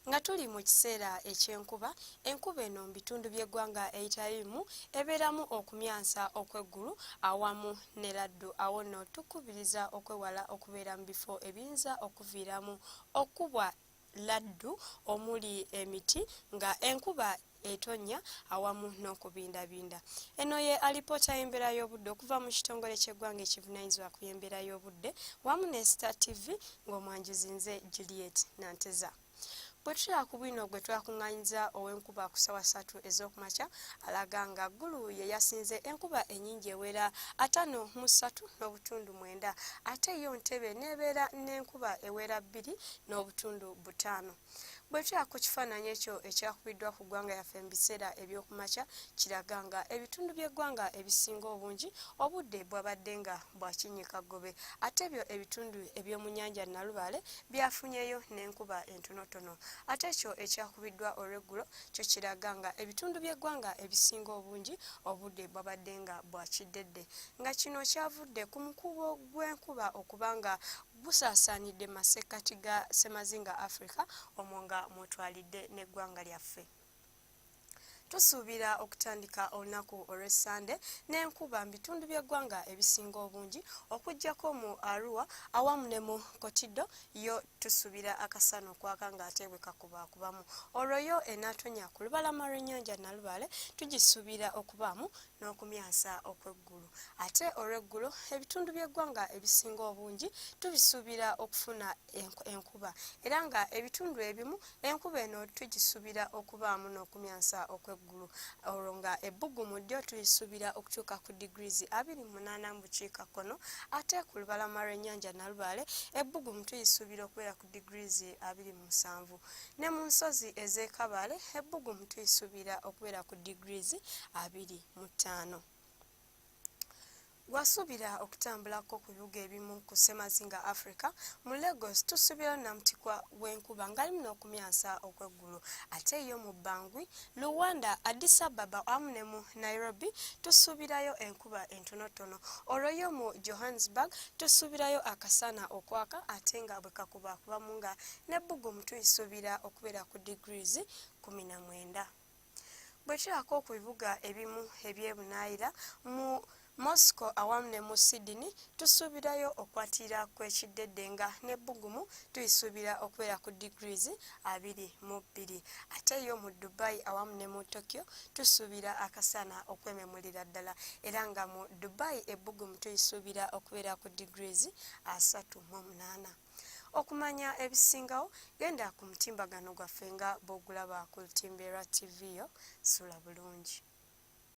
nga tuli mu kiseera eky'enkuba. Enkuba eno mu bitundu by'eggwanga eyitalimu ebeeramu okumyansa okw'eggulu awamu ne laddu. Awo nno tukubiriza okwewala okubeera mu bifo ebiyinza okuviiramu okubwa laddu omuli emiti nga enkuba etonnya awamu n'okubindabinda. Eno ye alipoota y'embeera y'obudde okuva mu kitongole ky'eggwanga ekivunaanyizibwa ku y'embeera y'obudde wamu ne Star TV ng'omwanjuzi nze Juliet Nanteza. Bwe tutera ku bwino gwe twakuŋŋaanyiza ow'enkuba ku ssaawa 3 ez'okumakya alaga nga ggulu ye yasinze enkuba ennyingi ewera 53.9 ate yo Ntebe n'ebeera n'enkuba ewera 2.5. Bwe tutera ku kifaananyi ekyo ekyakubiddwa ku ggwanga yaffe mu biseera eby'okumakya kiraga nga ebitundu by'eggwanga ebisinga obungi obudde bwabadde nga bwa kinnyikagobe ate ebyo ebitundu eby'omu nnyanja Nalubaale byafunyeyo n'enkuba entonotono. Ate ekyo ekyakubiddwa olw'eggulo kyo kiraga nga ebitundu by'eggwanga ebisinga obungi obudde bwabadde nga bwa kiddedde nga kino kyavudde ku mukubo gw'enkuba okuba nga busaasaanidde masekkati ga Ssemazinga Africa omwo nga mwotwalidde n'eggwanga lyaffe. Tusuubira okutandika olunaku olw'Essande n'enkuba mu bitundu by'eggwanga ebisinga obungi okuggyako mu Arua awamu ne mu Kotido yo tusuubira akasana okwaka ng'ate bwe kakubakubamu. Olwo yo enaatonya ku lubalama lw'ennyanja Nalubaale tugisuubira okubaamu n'okumyansa okw'eggulu. Ate olw'eggulo ebitundu by'eggwanga ebisinga obungi tubisuubira okufuna enkuba era nga ebitundu ebimu enkuba eno tugisuubira okubaamu n'okumyansa okw'eggulu. Olwo nga ebbugumu ddyo tuyisuubira okutuuka ku degrees 28 mu bukiikakkono ate ku lubalama lw'ennyanja Nalubaale ebbugumu tuyisuubira okubeera ku degrees 27 ne mu nsozi ez'e Kabale ebbugumu tuyisuubira okubeera ku degrees 25. Wasuubira okutambulako ku bibuga ebimu ku Ssemazinga Africa mu Lagos tusuubirayo namutikwa w'enkuba ngalimu n'okumyansa okw'eggulu ate yo mu Bangui, Luwanda, Addis Ababa awamu ne mu Nairobi tusuubirayo enkuba entonotono. Olwo yo mu Johannesburg tusuubirayo akasana okwaka ate nga bwe kakubakubamu nga n'ebbugumu tuyisuubira okubeera ku degrees 19. Bwe kirako ku bibuga ebimu eby'ebunaayira mu Moscow awamu ne mu Sydney tusuubirayo okwatira kw'ekiddedde nga n'ebbugumu tuyisuubira okubeera ku degrees 22 ate yo mu Dubai awamu ne mu Tokyo tusuubira akasana okwememulira ddala era nga mu Dubai ebbugumu tuyisuubira okubeera ku degrees 38. Okumanya ebisingawo genda ku mutimbagano gwaffe nga bw'ogulaba ku Lutimbe lwa TV yo sula bulungi.